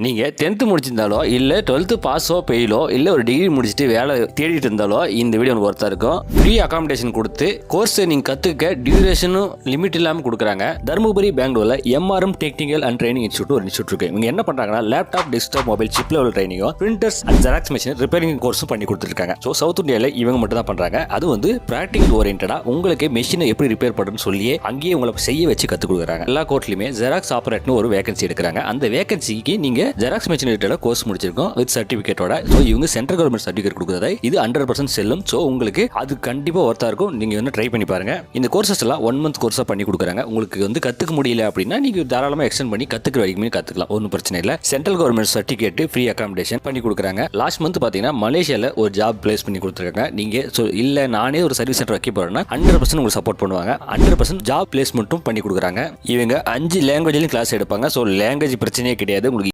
நீங்க 10th முடிச்சிருந்தாலோ இல்ல 12th பாஸோ ஃபெயிலோ இல்ல ஒரு டிகிரி முடிச்சிட்டு வேலை தேடிட்டு இருந்தாலோ இந்த வீடியோ உங்களுக்கு ஒர்த்தா இருக்கும். ஃப்ரீ அகாமடேஷன் கொடுத்து கோர்ஸை நீங்க கத்துக்க டியூரேஷனும் லிமிட் இல்லாம கொடுக்குறாங்க. தருமபுரி பெங்களூர்ல MRM technical and training institute ஒரு இன்ஸ்டியூட் இருக்கு. இவங்க என்ன பண்றாங்கன்னா laptop, desktop, mobile chip level ட்ரைனிங்கோ, printers and xerox machine repairing கோர்ஸும் பண்ணி கொடுத்துருக்காங்க. ஸோ சவுத் இந்தியாவில் இவங்க மட்டும் தான் பண்றாங்க. அது வந்து பிராக்டிகல் ஓரியன்டா உங்களுக்கு மெஷினை எப்படி ரிப்பேர் பண்ணுன்னு சொல்லியே அங்கேயே உங்களை செய்ய வச்சு கற்றுக் கொடுக்குறாங்க. எல்லா கோர்ட்லயுமே ஜெராக்ஸ் ஆபரேட்னு ஒரு வேகன்சி எடுக்கிறாங்க. அந்த வேகன்சிக்கு நீங்க ஜெராக்ஸ் மிஷின் ரிலேட்டடா கோர்ஸ் முடிச்சிருக்கோம் வித் சர்டிபிகேட்டோட. ஸோ இவங்க சென்ட்ரல் கவர்மெண்ட் சர்டிபிகேட் கொடுக்குறதா இது 100% செல்லும். ஸோ உங்களுக்கு அது கண்டிப்பா ஒர்த்தா இருக்கும். நீங்க வந்து ட்ரை பண்ணி பாருங்க. இந்த கோர்சஸ் எல்லாம் 1 month கோர்ஸா பண்ணி கொடுக்குறாங்க. உங்களுக்கு வந்து கத்துக்க முடியல அப்படின்னா நீங்க தாராளமா எக்ஸ்டெண்ட் பண்ணி கத்துக்கிற வரைக்கும் கத்துக்கலாம். ஒன்றும் பிரச்சனை இல்லை. Central government certificate free accommodation பண்ணி கொடுக்குறாங்க. லாஸ்ட் மந்த் பாத்தீங்கன்னா மலேசியால ஒரு ஜாப் பிளேஸ் பண்ணி கொடுத்துருக்காங்க. நீங்க இல்ல நானே ஒரு சர்வீஸ் சென்டர் வைக்க போறேன்னா 100% உங்களுக்கு சப்போர்ட் பண்ணுவாங்க. 100% ஜாப் பிளேஸ்மெண்ட்டும் பண்ணி கொடுக்குறாங்க. இவங்க 5 லாங்குவேஜ்லயும் கிளாஸ் எடுப்பாங்க. ஸோ லாங்குவேஜ் பிரச்சனையே கிடையாது. உங்களுக்கு